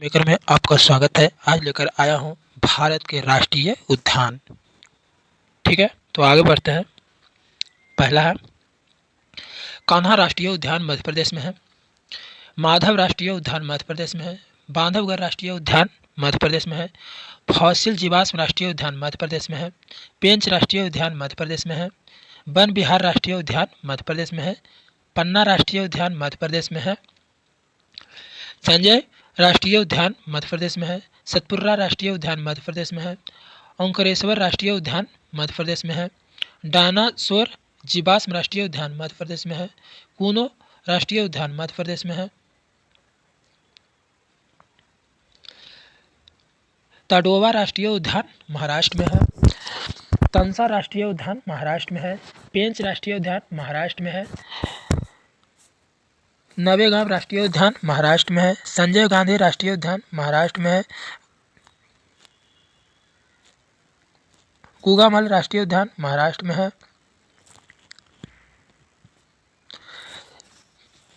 Maker में आपका स्वागत है। आज लेकर आया हूँ भारत के राष्ट्रीय उद्यान। ठीक है, तो आगे बढ़ते हैं। पहला है कान्हा राष्ट्रीय उद्यान, मध्य प्रदेश में है। माधव राष्ट्रीय उद्यान मध्य प्रदेश में है। बांधवगढ़ राष्ट्रीय उद्यान मध्य प्रदेश में है। फॉसिल जीवाश्म राष्ट्रीय उद्यान मध्य प्रदेश में है। पेंच राष्ट्रीय उद्यान मध्य प्रदेश में है। वन विहार राष्ट्रीय उद्यान मध्य प्रदेश में है। पन्ना राष्ट्रीय उद्यान मध्य प्रदेश में है। संजय राष्ट्रीय उद्यान मध्य प्रदेश में है। सतपुरा राष्ट्रीय उद्यान मध्य प्रदेश में है। ओंकारेश्वर राष्ट्रीय उद्यान मध्य प्रदेश में है। डायनासोर जीवाश्म राष्ट्रीय उद्यान मध्य प्रदेश में है। कूनो राष्ट्रीय उद्यान मध्य प्रदेश में है। ताडोवा राष्ट्रीय उद्यान महाराष्ट्र में है। तंसा राष्ट्रीय उद्यान महाराष्ट्र में है। पेंच राष्ट्रीय उद्यान महाराष्ट्र में है। नवेगांव राष्ट्रीय उद्यान महाराष्ट्र में है। संजय गांधी राष्ट्रीय उद्यान महाराष्ट्र में है। कुगामल राष्ट्रीय उद्यान महाराष्ट्र में है।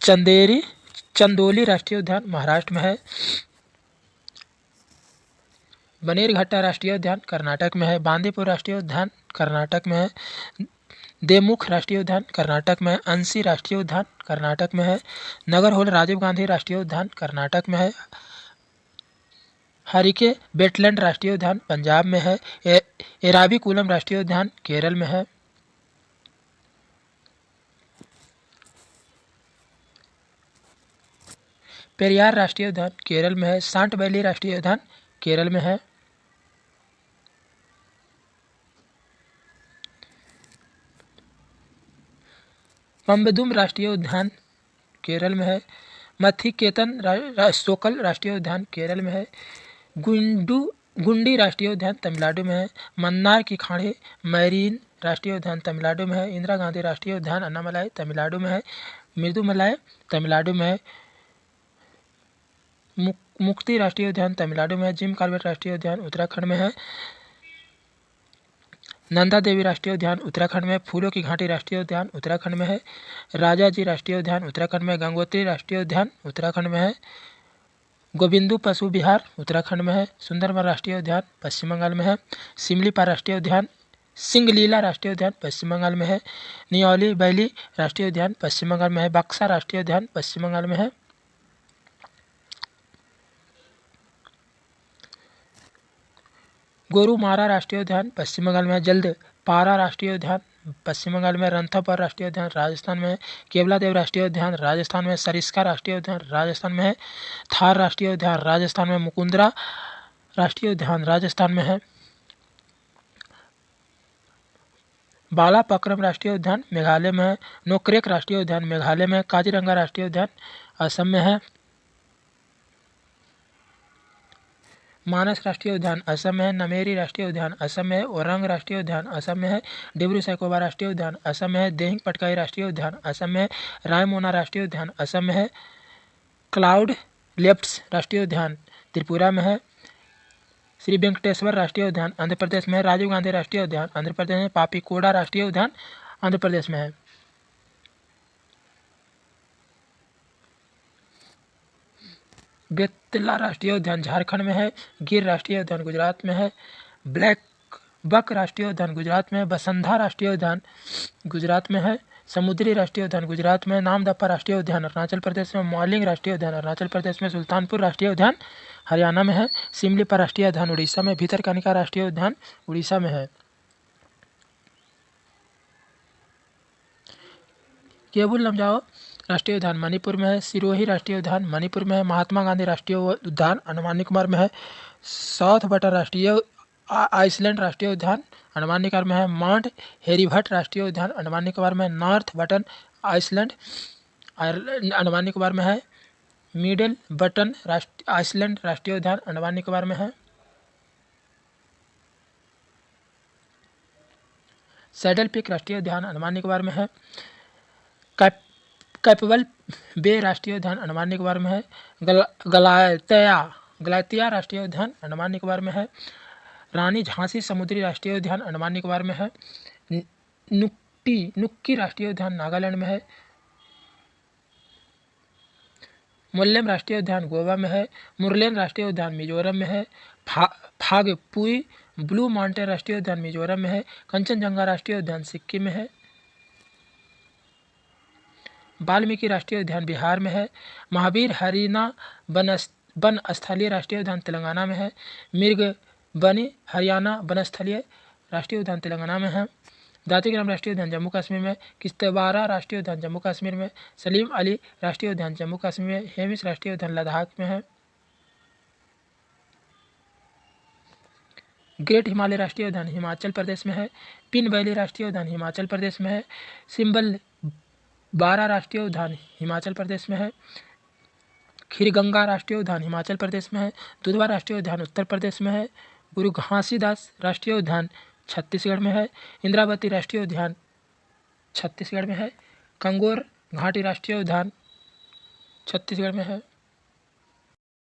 चंदोली राष्ट्रीय उद्यान महाराष्ट्र में है। बनेरघट्टा राष्ट्रीय उद्यान कर्नाटक में है। बांदीपुर राष्ट्रीय उद्यान कर्नाटक में है। देमुख राष्ट्रीय उद्यान कर्नाटक में है। अंसी राष्ट्रीय उद्यान कर्नाटक में है। नगरहोल राजीव गांधी राष्ट्रीय उद्यान कर्नाटक में है। हरिके वेटलैंड राष्ट्रीय उद्यान पंजाब में है। एराविकुलम राष्ट्रीय उद्यान केरल में है। पेरियार राष्ट्रीय उद्यान केरल में है। सांट वैली राष्ट्रीय उद्यान केरल में है। पम्बदुम राष्ट्रीय उद्यान केरल में है। मथिकेतन सोकल राष्ट्रीय उद्यान केरल में है। गुंडी राष्ट्रीय उद्यान तमिलनाडु में है। मन्नार की खाड़ी मैरीन राष्ट्रीय उद्यान तमिलनाडु में है। इंदिरा गांधी राष्ट्रीय उद्यान अन्नामलाई तमिलनाडु में है। मृदुमलाई तमिलनाडु में है। मुक्ति राष्ट्रीय उद्यान तमिलनाडु में है। जिम कॉर्बेट राष्ट्रीय उद्यान उत्तराखंड में है। नंदा देवी राष्ट्रीय उद्यान उत्तराखंड में। फूलों की घाटी राष्ट्रीय उद्यान उत्तराखंड में है। राजा जी राष्ट्रीय उद्यान उत्तराखंड में। गंगोत्री राष्ट्रीय उद्यान उत्तराखंड में है। गोविंदू पशु विहार उत्तराखंड में है। सुंदरबन राष्ट्रीय उद्यान पश्चिम बंगाल में है। सिमलीपाल राष्ट्रीय उद्यान सिंगलीला राष्ट्रीय उद्यान पश्चिम बंगाल में है। नियौली वैली राष्ट्रीय उद्यान पश्चिम बंगाल में है। बक्सा राष्ट्रीय उद्यान पश्चिम बंगाल में है। गोरुमारा राष्ट्रीय उद्यान पश्चिम बंगाल में है। जल्दपारा राष्ट्रीय उद्यान पश्चिम बंगाल में। रणथंभौर राष्ट्रीय उद्यान राजस्थान में है। केवलादेव राष्ट्रीय उद्यान राजस्थान में। सरिस्का राष्ट्रीय उद्यान राजस्थान में है। थार राष्ट्रीय उद्यान राजस्थान में। मुकुंदरा राष्ट्रीय उद्यान राजस्थान में है। बालापक्रम राष्ट्रीय उद्यान मेघालय में है। नोकरेक राष्ट्रीय उद्यान मेघालय में है। काजीरंगा राष्ट्रीय उद्यान असम में है। मानस राष्ट्रीय उद्यान असम में है। नमेरी राष्ट्रीय उद्यान असम में है। ओरंग राष्ट्रीय उद्यान असम में है। डिब्रू सैखोवा राष्ट्रीय उद्यान असम में है। देहिंग पटकाई राष्ट्रीय उद्यान असम में है। रायमोना राष्ट्रीय उद्यान असम में है। क्लाउड लेफ्ट्स राष्ट्रीय उद्यान त्रिपुरा में है। श्री वेंकटेश्वर राष्ट्रीय उद्यान आंध्र प्रदेश में है। राजीव गांधी राष्ट्रीय उद्यान आंध्र प्रदेश में। पापीकोड़ा राष्ट्रीय उद्यान आंध्र प्रदेश में है। बेतला राष्ट्रीय उद्यान झारखंड में है। गिर राष्ट्रीय उद्यान गुजरात में है। ब्लैक बक राष्ट्रीय उद्यान गुजरात में है। बसंधा राष्ट्रीय उद्यान गुजरात में है। समुद्री राष्ट्रीय उद्यान गुजरात में। नामदफा राष्ट्रीय उद्यान अरुणाचल प्रदेश में। मौलिंग राष्ट्रीय उद्यान अरुणाचल प्रदेश में। सुल्तानपुर राष्ट्रीय उद्यान हरियाणा में है। सिमलीपाल राष्ट्रीय उद्यान उड़ीसा में। भितरकनिका राष्ट्रीय उद्यान उड़ीसा में है। केबुल लमजाओ राष्ट्रीय उद्यान मणिपुर में है। सिरोही राष्ट्रीय उद्यान मणिपुर में है। महात्मा गांधी राष्ट्रीय उद्यान अंडमान निकोबार में है। साउथ बटर राष्ट्रीय आइसलैंड राष्ट्रीय उद्यान अंडमान निकोबार में है। माउंट हेरिभट राष्ट्रीय उद्यान अंडमान निकोबार में। North Button Island Andaman Nicobar में है। मिडिल बटन आइसलैंड राष्ट्रीय उद्यान अंडमान निकोबार में है। सैडल पीक राष्ट्रीय उद्यान अंडमान निकोबार में है। कैपबल बे राष्ट्रीय उद्यान अंडमान निकोबार में है। गलातिया राष्ट्रीय उद्यान अंडमान निकोबार में है। रानी झांसी समुद्री राष्ट्रीय उद्यान अंडमान निकोबार में है। नुक्की राष्ट्रीय उद्यान नागालैंड में है। मुल्लेम राष्ट्रीय उद्यान गोवा में है। मुरलेन राष्ट्रीय उद्यान मिजोरम में है। फागपुई ब्लू माउंटेन राष्ट्रीय उद्यान मिजोरम में है। कंचनजंगा राष्ट्रीय उद्यान सिक्किम में है। वाल्मीकि राष्ट्रीय उद्यान बिहार में है। महावीर हरिना वन स्थलीय राष्ट्रीय उद्यान तेलंगाना में है। मिर्ग बनी हरियाणा वन स्थलीय राष्ट्रीय उद्यान तेलंगाना में है। दातिग्राम राष्ट्रीय उद्यान जम्मू कश्मीर में। किश्तवाड़ा राष्ट्रीय उद्यान जम्मू कश्मीर में। सलीम अली राष्ट्रीय उद्यान जम्मू कश्मीर में। हेमिस राष्ट्रीय उद्यान लद्दाख में है। ग्रेट हिमालय राष्ट्रीय उद्यान हिमाचल प्रदेश में है। पिन वैली राष्ट्रीय उद्यान हिमाचल प्रदेश में है। सिंबल बारा राष्ट्रीय उद्यान हिमाचल प्रदेश में है। खीरगंगा राष्ट्रीय उद्यान हिमाचल प्रदेश में है। दुधवा राष्ट्रीय उद्यान उत्तर प्रदेश में है। गुरु घासीदास राष्ट्रीय उद्यान छत्तीसगढ़ में है। इंद्रावती राष्ट्रीय उद्यान छत्तीसगढ़ में है। कंगोर घाटी राष्ट्रीय उद्यान छत्तीसगढ़ में है।